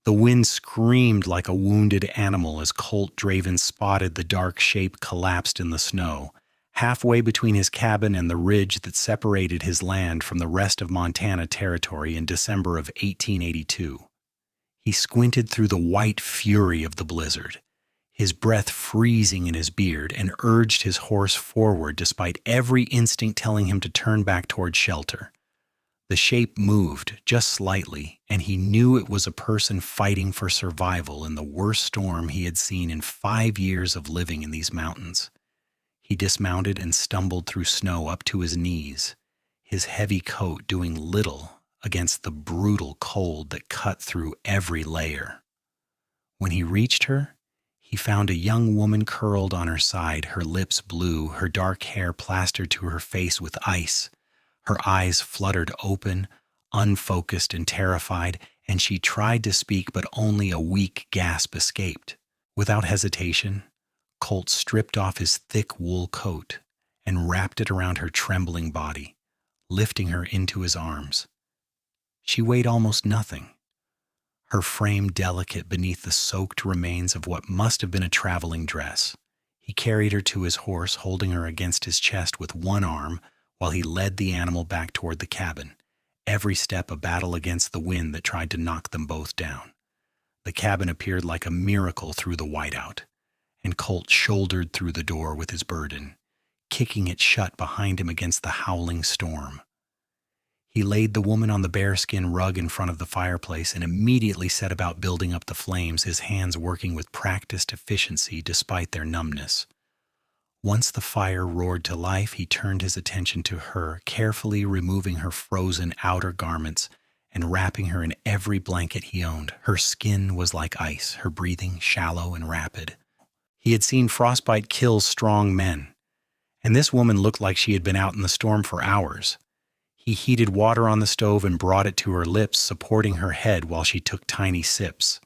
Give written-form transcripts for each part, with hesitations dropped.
The wind screamed like a wounded animal as Colt Draven spotted the dark shape collapsed in the snow, halfway between his cabin and the ridge that separated his land from the rest of Montana Territory in December of 1882. He squinted through the white fury of the blizzard, his breath freezing in his beard, and urged his horse forward despite every instinct telling him to turn back toward shelter. The shape moved just slightly, and he knew it was a person fighting for survival in the worst storm he had seen in 5 years of living in these mountains. He dismounted and stumbled through snow up to his knees, his heavy coat doing little against the brutal cold that cut through every layer. When he reached her, he found a young woman curled on her side, her lips blue, her dark hair plastered to her face with ice. Her eyes fluttered open, unfocused and terrified, and she tried to speak, but only a weak gasp escaped. Without hesitation, Colt stripped off his thick wool coat and wrapped it around her trembling body, lifting her into his arms. She weighed almost nothing, her frame delicate beneath the soaked remains of what must have been a traveling dress. He carried her to his horse, holding her against his chest with one arm, while he led the animal back toward the cabin, every step a battle against the wind that tried to knock them both down. The cabin appeared like a miracle through the whiteout, and Colt shouldered through the door with his burden, kicking it shut behind him against the howling storm. He laid the woman on the bearskin rug in front of the fireplace and immediately set about building up the flames, his hands working with practiced efficiency despite their numbness. Once the fire roared to life, he turned his attention to her, carefully removing her frozen outer garments and wrapping her in every blanket he owned. Her skin was like ice, her breathing shallow and rapid. He had seen frostbite kill strong men, and this woman looked like she had been out in the storm for hours. He heated water on the stove and brought it to her lips, supporting her head while she took tiny sips.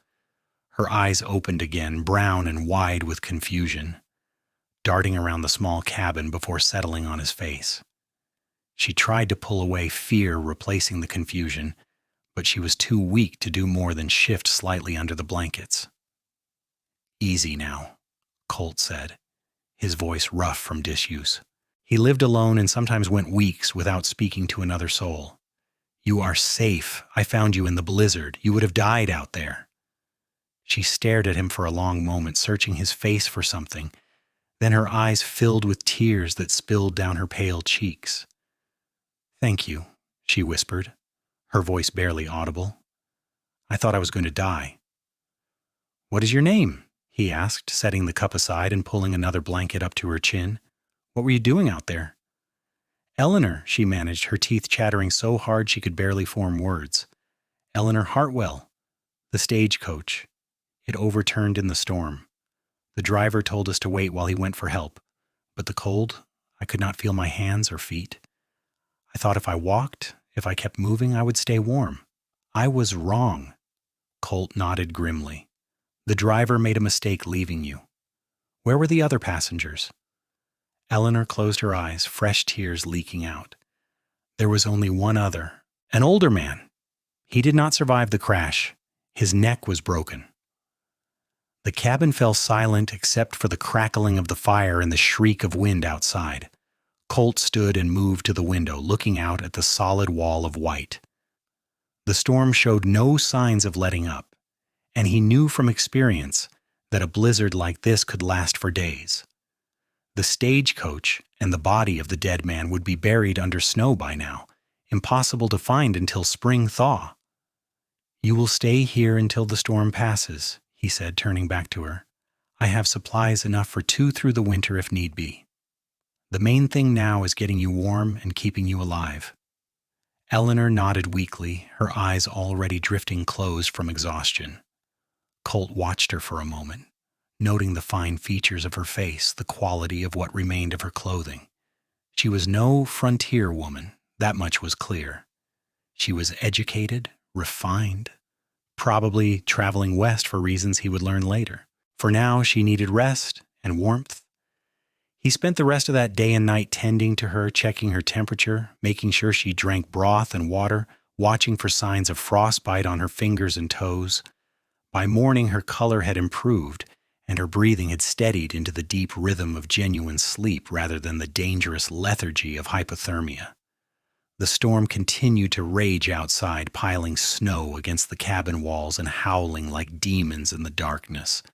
Her eyes opened again, brown and wide with confusion, darting around the small cabin before settling on his face. She tried to pull away, fear replacing the confusion, but she was too weak to do more than shift slightly under the blankets. "Easy now," Colt said, his voice rough from disuse. He lived alone and sometimes went weeks without speaking to another soul. "You are safe. I found you in the blizzard. You would have died out there." She stared at him for a long moment, searching his face for something. Then her eyes filled with tears that spilled down her pale cheeks. "Thank you," she whispered, her voice barely audible. "I thought I was going to die." "What is your name?" he asked, setting the cup aside and pulling another blanket up to her chin. "What were you doing out there?" "Eleanor," she managed, her teeth chattering so hard she could barely form words. "Eleanor Hartwell, the stagecoach. It overturned in the storm. The driver told us to wait while he went for help, but the cold, I could not feel my hands or feet. I thought if I walked, if I kept moving, I would stay warm. I was wrong." Colt nodded grimly. "The driver made a mistake leaving you. Where were the other passengers?" Eleanor closed her eyes, fresh tears leaking out. "There was only one other, an older man. He did not survive the crash. His neck was broken." The cabin fell silent except for the crackling of the fire and the shriek of wind outside. Colt stood and moved to the window, looking out at the solid wall of white. The storm showed no signs of letting up, and he knew from experience that a blizzard like this could last for days. The stagecoach and the body of the dead man would be buried under snow by now, impossible to find until spring thaw. "You will stay here until the storm passes," he said, turning back to her. "I have supplies enough for 2 through the winter if need be. The main thing now is getting you warm and keeping you alive." Eleanor nodded weakly, her eyes already drifting closed from exhaustion. Colt watched her for a moment, noting the fine features of her face, the quality of what remained of her clothing. She was no frontier woman, that much was clear. She was educated, refined, probably traveling west for reasons he would learn later. For now, she needed rest and warmth. He spent the rest of that day and night tending to her, checking her temperature, making sure she drank broth and water, watching for signs of frostbite on her fingers and toes. By morning, her color had improved, and her breathing had steadied into the deep rhythm of genuine sleep rather than the dangerous lethargy of hypothermia. The storm continued to rage outside, piling snow against the cabin walls and howling like demons in the darkness.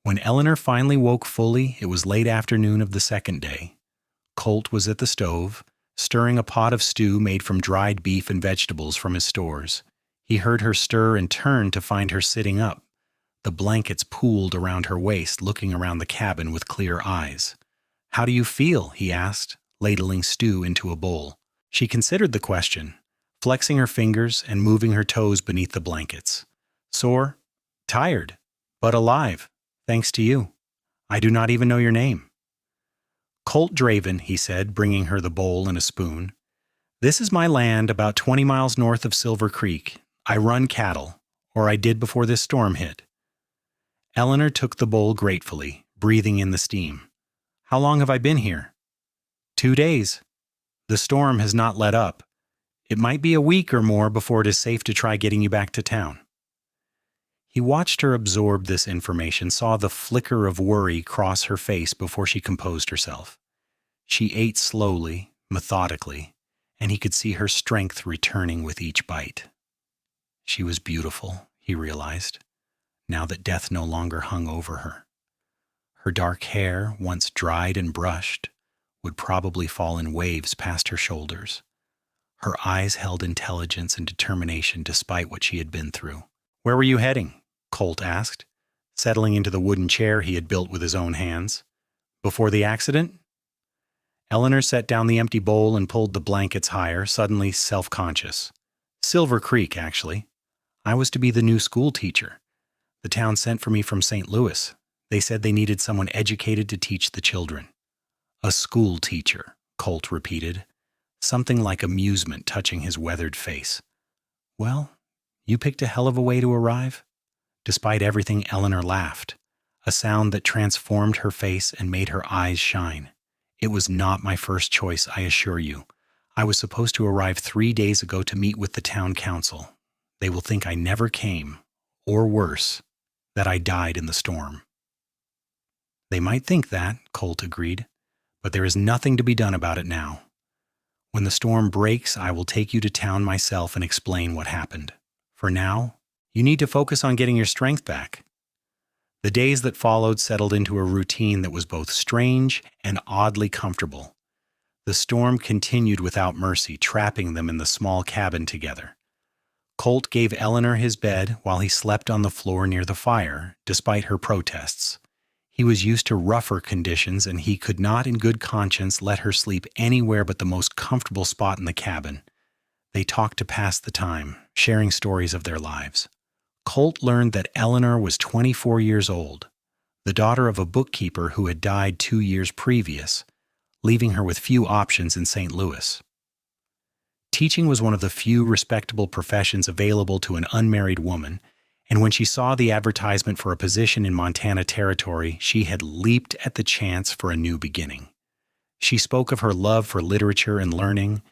When Eleanor finally woke fully, it was late afternoon of the second day. Colt was at the stove, stirring a pot of stew made from dried beef and vegetables from his stores. He heard her stir and turned to find her sitting up, the blankets pooled around her waist, looking around the cabin with clear eyes. "How do you feel?" he asked, ladling stew into a bowl. She considered the question, flexing her fingers and moving her toes beneath the blankets. "Sore, tired, but alive, thanks to you. I do not even know your name." "Colt Draven," he said, bringing her the bowl and a spoon. "This is my land about 20 miles north of Silver Creek. I run cattle, or I did before this storm hit." Eleanor took the bowl gratefully, breathing in the steam. "How long have I been here?" 2 days. The storm has not let up. It might be a week or more before it is safe to try getting you back to town." He watched her absorb this information, saw the flicker of worry cross her face before she composed herself. She ate slowly, methodically, and he could see her strength returning with each bite. She was beautiful, he realized, now that death no longer hung over her. Her dark hair, once dried and brushed, would probably fall in waves past her shoulders. Her eyes held intelligence and determination despite what she had been through. "Where were you heading?" Colt asked, settling into the wooden chair he had built with his own hands. "Before the accident?" Eleanor set down the empty bowl and pulled the blankets higher, suddenly self-conscious. "Silver Creek, actually. I was to be the new school teacher. The town sent for me from St. Louis. They said they needed someone educated to teach the children." "A school teacher," Colt repeated, something like amusement touching his weathered face. "Well, you picked a hell of a way to arrive." Despite everything, Eleanor laughed, a sound that transformed her face and made her eyes shine. "It was not my first choice, I assure you. I was supposed to arrive 3 days ago to meet with the town council. They will think I never came, or worse, that I died in the storm." "They might think that," Colt agreed, "but there is nothing to be done about it now. When the storm breaks, I will take you to town myself and explain what happened. For now, you need to focus on getting your strength back." The days that followed settled into a routine that was both strange and oddly comfortable. The storm continued without mercy, trapping them in the small cabin together. Colt gave Eleanor his bed while he slept on the floor near the fire, despite her protests. He was used to rougher conditions, and he could not in good conscience let her sleep anywhere but the most comfortable spot in the cabin. They talked to pass the time, sharing stories of their lives. Colt learned that Eleanor was 24 years old, the daughter of a bookkeeper who had died 2 years previous, leaving her with few options in St. Louis. Teaching was one of the few respectable professions available to an unmarried woman, and when she saw the advertisement for a position in Montana Territory, she had leaped at the chance for a new beginning. She spoke of her love for literature and learning,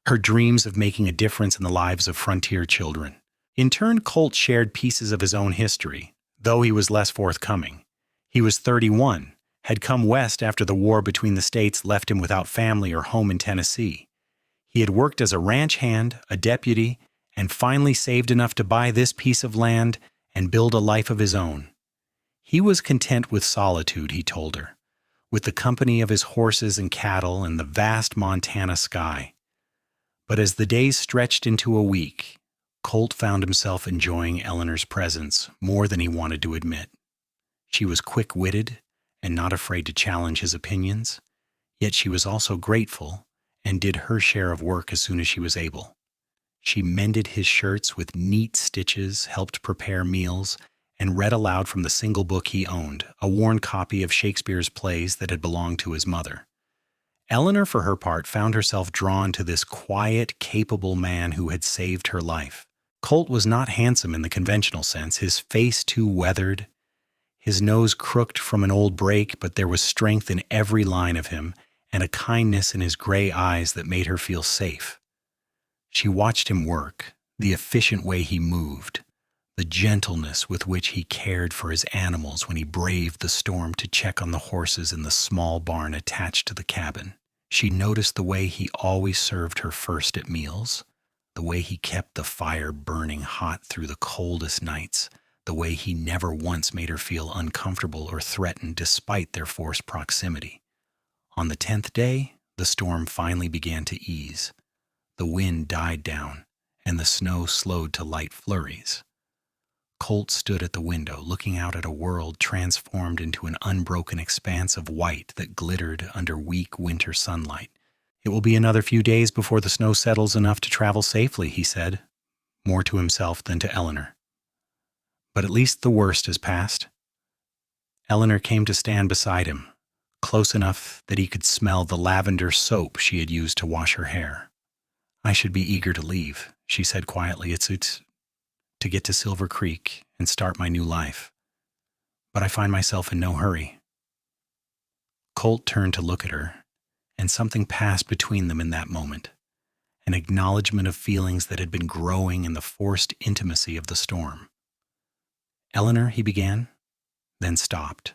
her dreams of making a difference in the lives of frontier children. In turn, Colt shared pieces of his own history, though he was less forthcoming. He was 31, had come west after the war between the states left him without family or home in Tennessee. He had worked as a ranch hand, a deputy, and finally saved enough to buy this piece of land and build a life of his own. He was content with solitude, he told her, with the company of his horses and cattle and the vast Montana sky. But as the days stretched into a week, Colt found himself enjoying Eleanor's presence more than he wanted to admit. She was quick-witted and not afraid to challenge his opinions, yet she was also grateful and did her share of work as soon as she was able. She mended his shirts with neat stitches, helped prepare meals, and read aloud from the single book he owned, a worn copy of Shakespeare's plays that had belonged to his mother. Eleanor, for her part, found herself drawn to this quiet, capable man who had saved her life. Colt was not handsome in the conventional sense, his face too weathered, his nose crooked from an old break, but there was strength in every line of him and a kindness in his gray eyes that made her feel safe. She watched him work, the efficient way he moved, the gentleness with which he cared for his animals when he braved the storm to check on the horses in the small barn attached to the cabin. She noticed the way he always served her first at meals, the way he kept the fire burning hot through the coldest nights, the way he never once made her feel uncomfortable or threatened despite their forced proximity. On the 10th day, the storm finally began to ease. The wind died down, and the snow slowed to light flurries. Colt stood at the window, looking out at a world transformed into an unbroken expanse of white that glittered under weak winter sunlight. "It will be another few days before the snow settles enough to travel safely," he said, more to himself than to Eleanor. "But at least the worst has passed." Eleanor came to stand beside him, close enough that he could smell the lavender soap she had used to wash her hair. "I should be eager to leave," she said quietly. It's to get to Silver Creek and start my new life. But I find myself in no hurry." Colt turned to look at her, and something passed between them in that moment, an acknowledgement of feelings that had been growing in the forced intimacy of the storm. "Eleanor," he began, then stopped,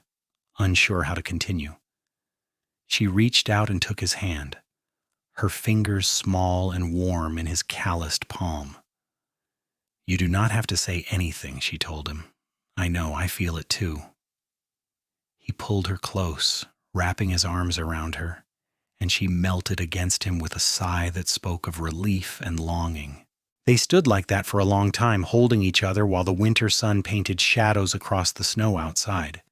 unsure how to continue. She reached out and took his hand, her fingers small and warm in his calloused palm. "You do not have to say anything," she told him. "I know, I feel it too." He pulled her close, wrapping his arms around her, and she melted against him with a sigh that spoke of relief and longing. They stood like that for a long time, holding each other while the winter sun painted shadows across the snow outside.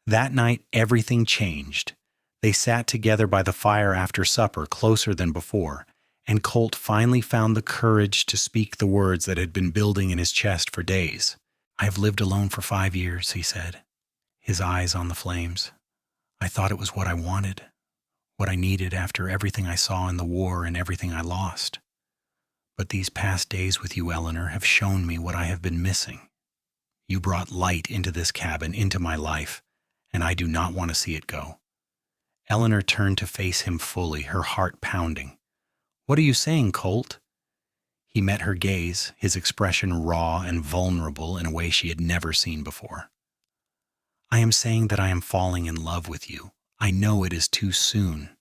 That night, everything changed. They sat together by the fire after supper, closer than before, and Colt finally found the courage to speak the words that had been building in his chest for days. "I have lived alone for 5 years," he said, his eyes on the flames. "I thought it was what I wanted, what I needed after everything I saw in the war and everything I lost. But these past days with you, Eleanor, have shown me what I have been missing. You brought light into this cabin, into my life, and I do not want to see it go." Eleanor turned to face him fully, her heart pounding. "What are you saying, Colt?" He met her gaze, his expression raw and vulnerable in a way she had never seen before. "I am saying that I am falling in love with you. I know it is too soon.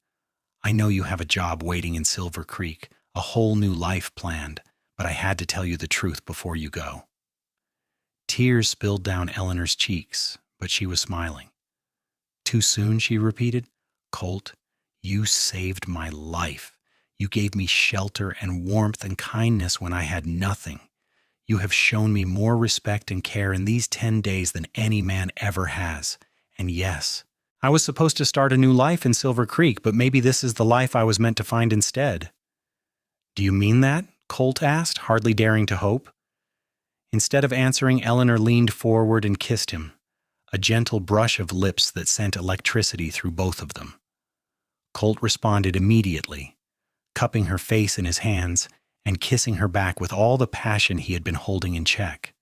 I know you have a job waiting in Silver Creek, a whole new life planned, but I had to tell you the truth before you go." Tears spilled down Eleanor's cheeks, but she was smiling. "Too soon," she repeated. "Colt, you saved my life. You gave me shelter and warmth and kindness when I had nothing. You have shown me more respect and care in these 10 days than any man ever has. And yes, I was supposed to start a new life in Silver Creek, but maybe this is the life I was meant to find instead." "Do you mean that?" Colt asked, hardly daring to hope. Instead of answering, Eleanor leaned forward and kissed him, a gentle brush of lips that sent electricity through both of them. Colt responded immediately, cupping her face in his hands and kissing her back with all the passion he had been holding in check.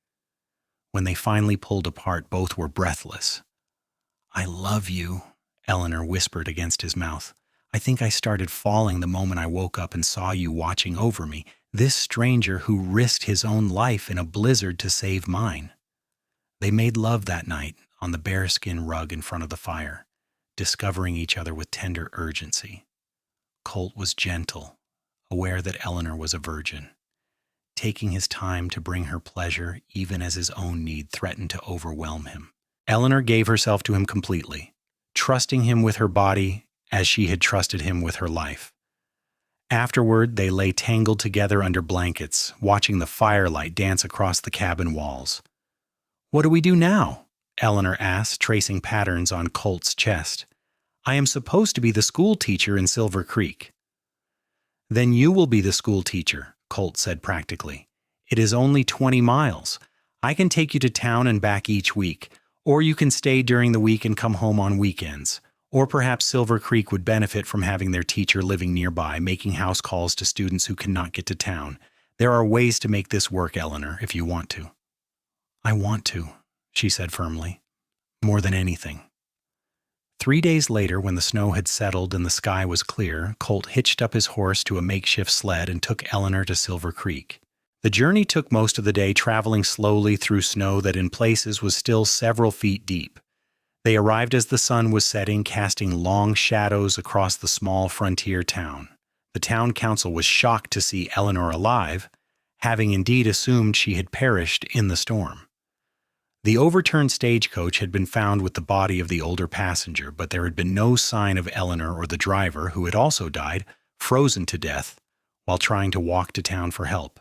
When they finally pulled apart, both were breathless. "I love you," Eleanor whispered against his mouth. "I think I started falling the moment I woke up and saw you watching over me, this stranger who risked his own life in a blizzard to save mine." They made love that night on the bearskin rug in front of the fire, discovering each other with tender urgency. Colt was gentle, aware that Eleanor was a virgin, taking his time to bring her pleasure even as his own need threatened to overwhelm him. Eleanor gave herself to him completely, trusting him with her body as she had trusted him with her life. Afterward, they lay tangled together under blankets, watching the firelight dance across the cabin walls. "What do we do now?" Eleanor asked, tracing patterns on Colt's chest. "I am supposed to be the school teacher in Silver Creek." "Then you will be the school teacher," Colt said practically. "It is only 20 miles. I can take you to town and back each week, or you can stay during the week and come home on weekends. Or perhaps Silver Creek would benefit from having their teacher living nearby, making house calls to students who cannot get to town. There are ways to make this work, Eleanor, if you want to." "I want to," she said firmly, "more than anything." 3 days later, when the snow had settled and the sky was clear, Colt hitched up his horse to a makeshift sled and took Eleanor to Silver Creek. The journey took most of the day, traveling slowly through snow that in places was still several feet deep. They arrived as the sun was setting, casting long shadows across the small frontier town. The town council was shocked to see Eleanor alive, having indeed assumed she had perished in the storm. The overturned stagecoach had been found with the body of the older passenger, but there had been no sign of Eleanor or the driver, who had also died, frozen to death, while trying to walk to town for help.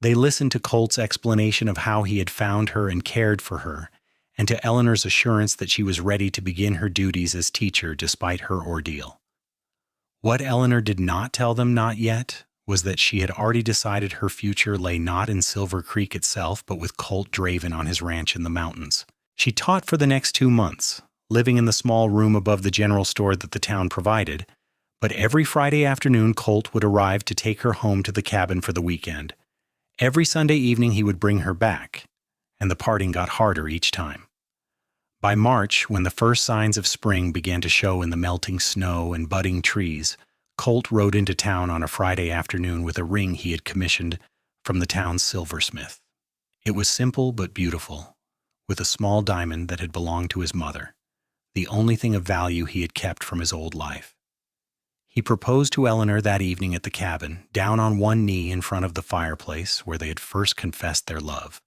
They listened to Colt's explanation of how he had found her and cared for her, and to Eleanor's assurance that she was ready to begin her duties as teacher despite her ordeal. What Eleanor did not tell them not yet was that she had already decided her future lay not in Silver Creek itself, but with Colt Draven on his ranch in the mountains. She taught for the next 2 months, living in the small room above the general store that the town provided, but every Friday afternoon Colt would arrive to take her home to the cabin for the weekend. Every Sunday evening he would bring her back, and the parting got harder each time. By March, when the first signs of spring began to show in the melting snow and budding trees, Colt rode into town on a Friday afternoon with a ring he had commissioned from the town's silversmith. It was simple but beautiful, with a small diamond that had belonged to his mother, the only thing of value he had kept from his old life. He proposed to Eleanor that evening at the cabin, down on one knee in front of the fireplace where they had first confessed their love.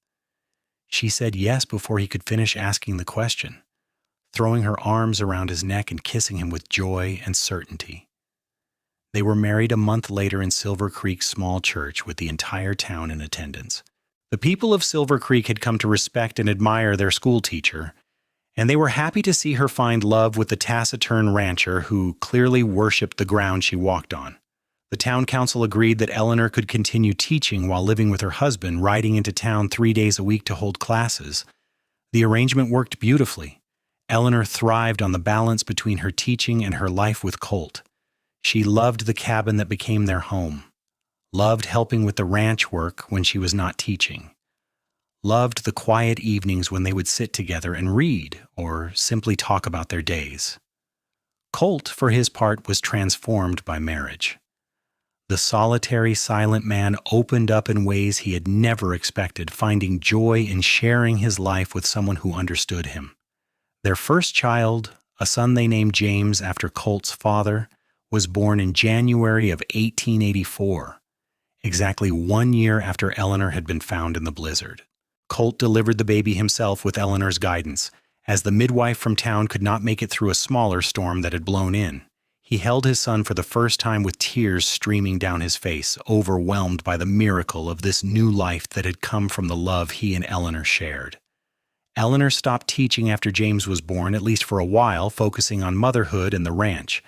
She said yes before he could finish asking the question, throwing her arms around his neck and kissing him with joy and certainty. They were married a month later in Silver Creek's small church with the entire town in attendance. The people of Silver Creek had come to respect and admire their schoolteacher, and they were happy to see her find love with the taciturn rancher who clearly worshipped the ground she walked on. The town council agreed that Eleanor could continue teaching while living with her husband, riding into town 3 days a week to hold classes. The arrangement worked beautifully. Eleanor thrived on the balance between her teaching and her life with Colt. She loved the cabin that became their home, loved helping with the ranch work when she was not teaching, loved the quiet evenings when they would sit together and read or simply talk about their days. Colt, for his part, was transformed by marriage. The solitary, silent man opened up in ways he had never expected, finding joy in sharing his life with someone who understood him. Their first child, a son they named James after Colt's father, was born in January of 1884, exactly 1 year after Eleanor had been found in the blizzard. Colt delivered the baby himself with Eleanor's guidance, as the midwife from town could not make it through a smaller storm that had blown in. He held his son for the first time with tears streaming down his face, overwhelmed by the miracle of this new life that had come from the love he and Eleanor shared. Eleanor stopped teaching after James was born, at least for a while, focusing on motherhood and the ranch.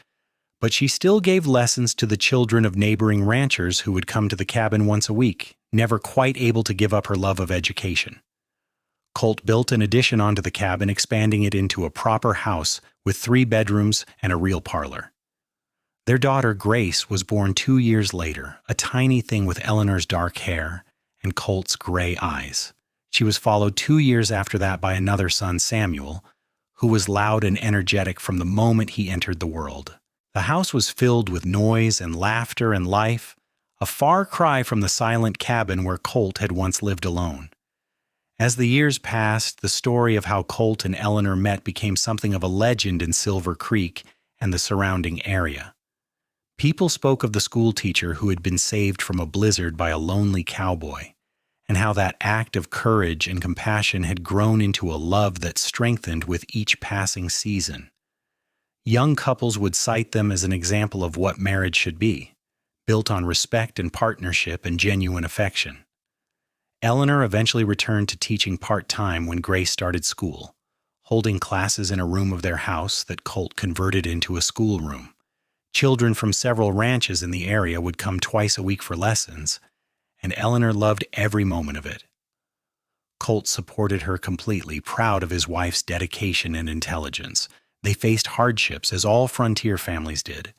But she still gave lessons to the children of neighboring ranchers who would come to the cabin once a week, never quite able to give up her love of education. Colt built an addition onto the cabin, expanding it into a proper house with 3 bedrooms and a real parlor. Their daughter, Grace, was born 2 years later, a tiny thing with Eleanor's dark hair and Colt's gray eyes. She was followed 2 years after that by another son, Samuel, who was loud and energetic from the moment he entered the world. The house was filled with noise and laughter and life, a far cry from the silent cabin where Colt had once lived alone. As the years passed, the story of how Colt and Eleanor met became something of a legend in Silver Creek and the surrounding area. People spoke of the schoolteacher who had been saved from a blizzard by a lonely cowboy, and how that act of courage and compassion had grown into a love that strengthened with each passing season. Young couples would cite them as an example of what marriage should be, built on respect and partnership and genuine affection. Eleanor eventually returned to teaching part-time when Grace started school, holding classes in a room of their house that Colt converted into a schoolroom. Children from several ranches in the area would come twice a week for lessons, and Eleanor loved every moment of it. Colt supported her completely, proud of his wife's dedication and intelligence. They faced hardships, as all frontier families did.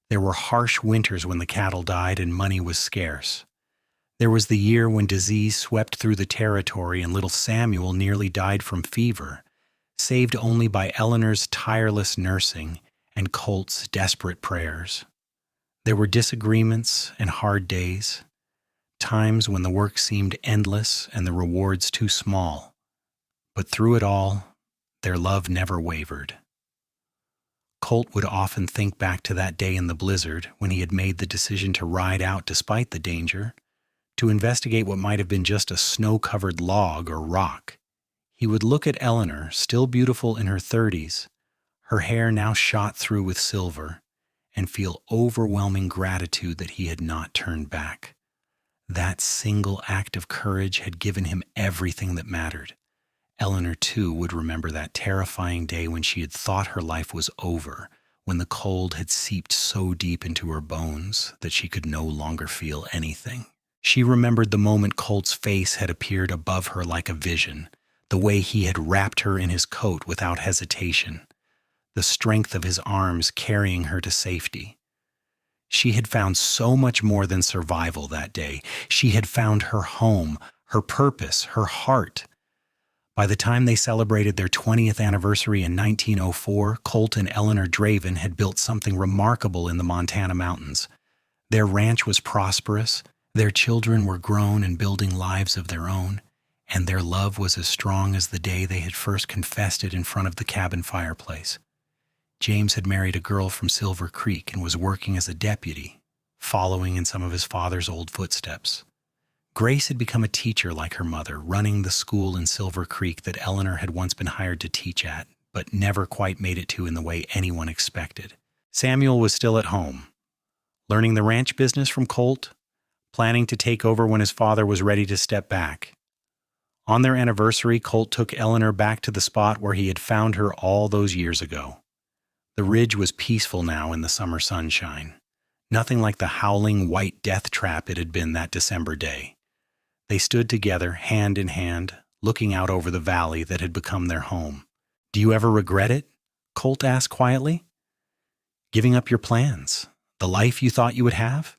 There were harsh winters when the cattle died and money was scarce. There was the year when disease swept through the territory and little Samuel nearly died from fever, saved only by Eleanor's tireless nursing and Colt's desperate prayers. There were disagreements and hard days. times when the work seemed endless and the rewards too small. But through it all, their love never wavered. Colt would often think back to that day in the blizzard when he had made the decision to ride out despite the danger, to investigate what might have been just a snow-covered log or rock. He would look at Eleanor, still beautiful in her 30s, her hair now shot through with silver, and feel overwhelming gratitude that he had not turned back. That single act of courage had given him everything that mattered. Eleanor, too, would remember that terrifying day when she had thought her life was over, when the cold had seeped so deep into her bones that she could no longer feel anything. She remembered the moment Colt's face had appeared above her like a vision, the way he had wrapped her in his coat without hesitation, the strength of his arms carrying her to safety. She had found so much more than survival that day. She had found her home, her purpose, her heart. By the time they celebrated their 20th anniversary in 1904, Colt and Eleanor Draven had built something remarkable in the Montana mountains. Their ranch was prosperous, their children were grown and building lives of their own, and their love was as strong as the day they had first confessed it in front of the cabin fireplace. James had married a girl from Silver Creek and was working as a deputy, following in some of his father's old footsteps. Grace had become a teacher like her mother, running the school in Silver Creek that Eleanor had once been hired to teach at, but never quite made it to in the way anyone expected. Samuel was still at home, learning the ranch business from Colt, planning to take over when his father was ready to step back. On their anniversary, Colt took Eleanor back to the spot where he had found her all those years ago. The ridge was peaceful now in the summer sunshine, nothing like the howling white death trap it had been that December day. They stood together, hand in hand, looking out over the valley that had become their home. "Do you ever regret it?" Colt asked quietly. "Giving up your plans, the life you thought you would have?"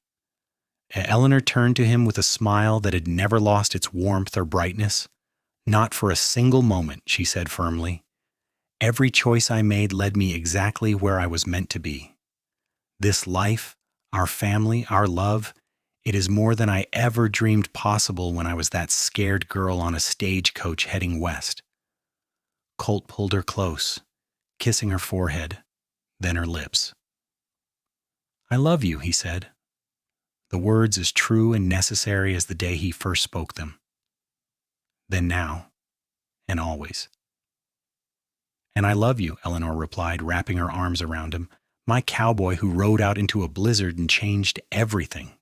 Eleanor turned to him with a smile that had never lost its warmth or brightness. "Not for a single moment," she said firmly. "Every choice I made led me exactly where I was meant to be. This life, our family, our love, it is more than I ever dreamed possible when I was that scared girl on a stagecoach heading west." Colt pulled her close, kissing her forehead, then her lips. "I love you," he said, the words as true and necessary as the day he first spoke them. Then now, and always. "And I love you," Eleanor replied, wrapping her arms around him, "my cowboy who rode out into a blizzard and changed everything."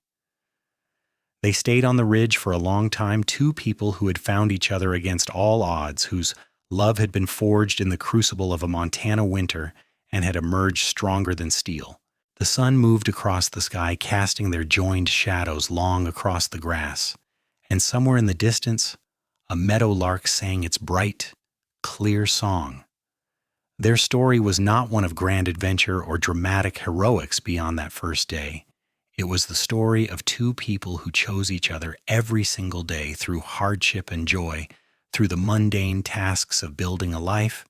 They stayed on the ridge for a long time, two people who had found each other against all odds, whose love had been forged in the crucible of a Montana winter and had emerged stronger than steel. The sun moved across the sky, casting their joined shadows long across the grass, and somewhere in the distance, a meadowlark sang its bright, clear song. Their story was not one of grand adventure or dramatic heroics beyond that first day. It was the story of two people who chose each other every single day through hardship and joy, through the mundane tasks of building a life,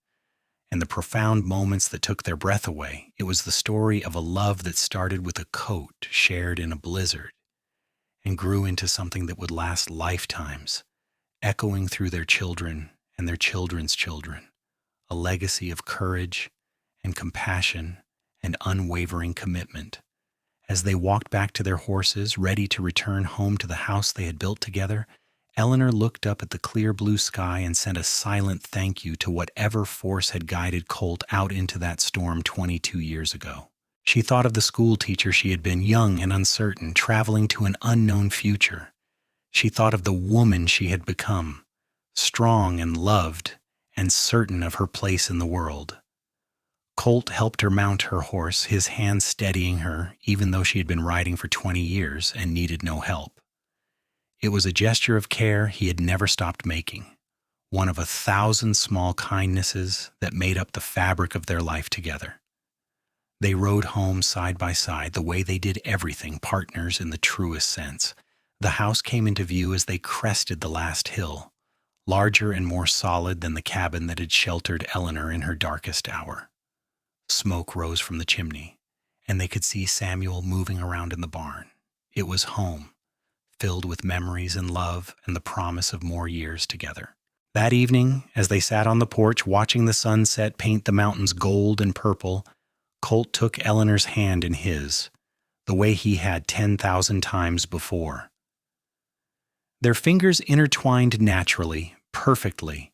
and the profound moments that took their breath away. It was the story of a love that started with a coat shared in a blizzard and grew into something that would last lifetimes, echoing through their children and their children's children, a legacy of courage and compassion and unwavering commitment. As they walked back to their horses, ready to return home to the house they had built together, Eleanor looked up at the clear blue sky and sent a silent thank you to whatever force had guided Colt out into that storm 22 years ago. She thought of the schoolteacher she had been, young and uncertain, traveling to an unknown future. She thought of the woman she had become, strong and loved and certain of her place in the world. Colt helped her mount her horse, his hand steadying her, even though she had been riding for 20 years and needed no help. It was a gesture of care he had never stopped making, one of 1,000 small kindnesses that made up the fabric of their life together. They rode home side by side, the way they did everything, partners in the truest sense. The house came into view as they crested the last hill, larger and more solid than the cabin that had sheltered Eleanor in her darkest hour. Smoke rose from the chimney, and they could see Samuel moving around in the barn. It was home, filled with memories and love and the promise of more years together. That evening, as they sat on the porch watching the sunset paint the mountains gold and purple, Colt took Eleanor's hand in his, the way he had 10,000 times before. Their fingers intertwined naturally, perfectly,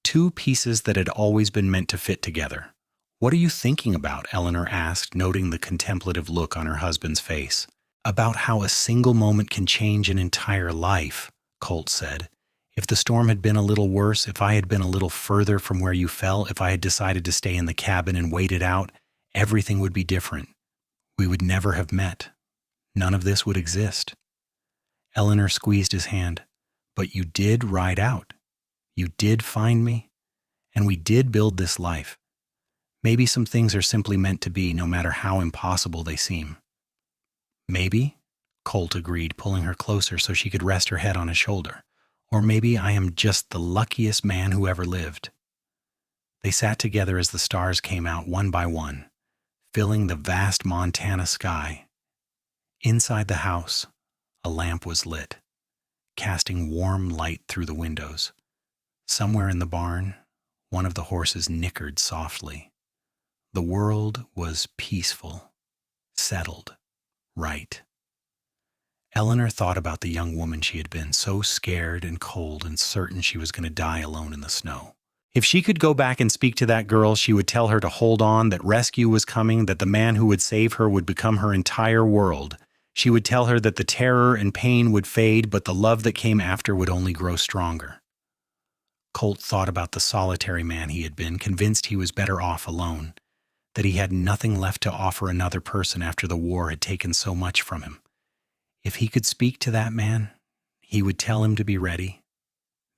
two pieces that had always been meant to fit together. "What are you thinking about?" Eleanor asked, noting the contemplative look on her husband's face. "About how a single moment can change an entire life," Colt said. "If the storm had been a little worse, if I had been a little further from where you fell, if I had decided to stay in the cabin and wait it out, everything would be different. We would never have met. None of this would exist." Eleanor squeezed his hand. "But you did ride out. You did find me. And we did build this life. Maybe some things are simply meant to be, no matter how impossible they seem." "Maybe," Colt agreed, pulling her closer so she could rest her head on his shoulder. "Or maybe I am just the luckiest man who ever lived." They sat together as the stars came out one by one, filling the vast Montana sky. Inside the house, a lamp was lit, casting warm light through the windows. Somewhere in the barn, one of the horses nickered softly. The world was peaceful, settled, right. Eleanor thought about the young woman she had been, so scared and cold and certain she was going to die alone in the snow. If she could go back and speak to that girl, she would tell her to hold on, that rescue was coming, that the man who would save her would become her entire world. She would tell her that the terror and pain would fade, but the love that came after would only grow stronger. Colt thought about the solitary man he had been, convinced he was better off alone, that he had nothing left to offer another person after the war had taken so much from him. If he could speak to that man, he would tell him to be ready,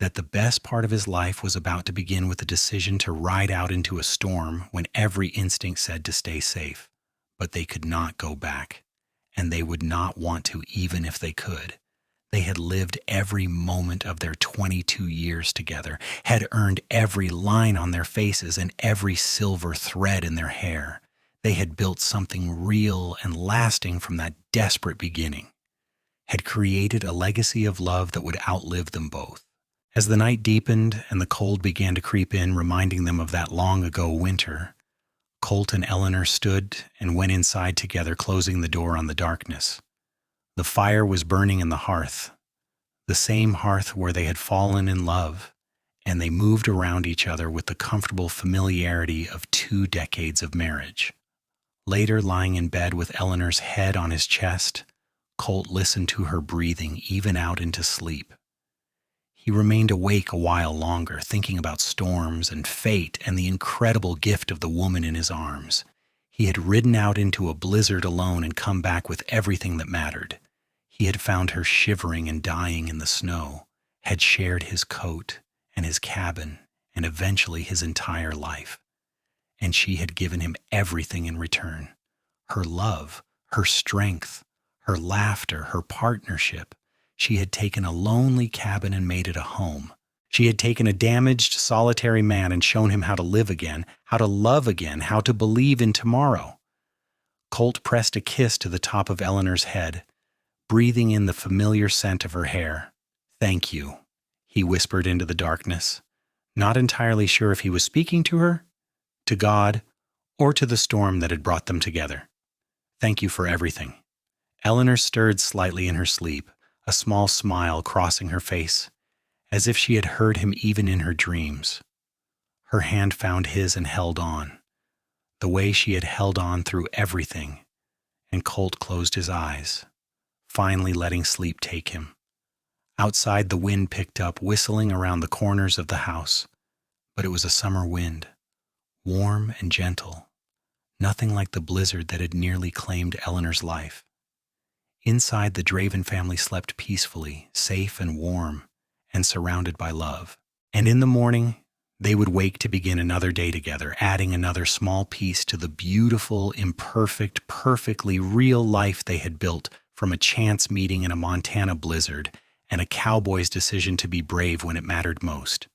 that the best part of his life was about to begin with a decision to ride out into a storm when every instinct said to stay safe, but they could not go back, and they would not want to even if they could. They had lived every moment of their 22 years together, had earned every line on their faces and every silver thread in their hair. They had built something real and lasting from that desperate beginning, had created a legacy of love that would outlive them both. As the night deepened and the cold began to creep in, reminding them of that long-ago winter, Colt and Eleanor stood and went inside together, closing the door on the darkness. The fire was burning in the hearth, the same hearth where they had fallen in love, and they moved around each other with the comfortable familiarity of 2 decades of marriage. Later, lying in bed with Eleanor's head on his chest, Colt listened to her breathing even out into sleep. He remained awake a while longer, thinking about storms and fate and the incredible gift of the woman in his arms. He had ridden out into a blizzard alone and come back with everything that mattered. He had found her shivering and dying in the snow, had shared his coat and his cabin and eventually his entire life. And she had given him everything in return: her love, her strength, her laughter, her partnership. She had taken a lonely cabin and made it a home. She had taken a damaged, solitary man and shown him how to live again, how to love again, how to believe in tomorrow. Colt pressed a kiss to the top of Eleanor's head, breathing in the familiar scent of her hair. "Thank you," he whispered into the darkness, not entirely sure if he was speaking to her, to God, or to the storm that had brought them together. "Thank you for everything." Eleanor stirred slightly in her sleep, a small smile crossing her face, as if she had heard him even in her dreams. Her hand found his and held on, the way she had held on through everything, and Colt closed his eyes, finally letting sleep take him. Outside, the wind picked up, whistling around the corners of the house, but it was a summer wind, warm and gentle, nothing like the blizzard that had nearly claimed Eleanor's life. Inside, the Draven family slept peacefully, safe and warm, and surrounded by love. And in the morning, they would wake to begin another day together, adding another small piece to the beautiful, imperfect, perfectly real life they had built from a chance meeting in a Montana blizzard and a cowboy's decision to be brave when it mattered most.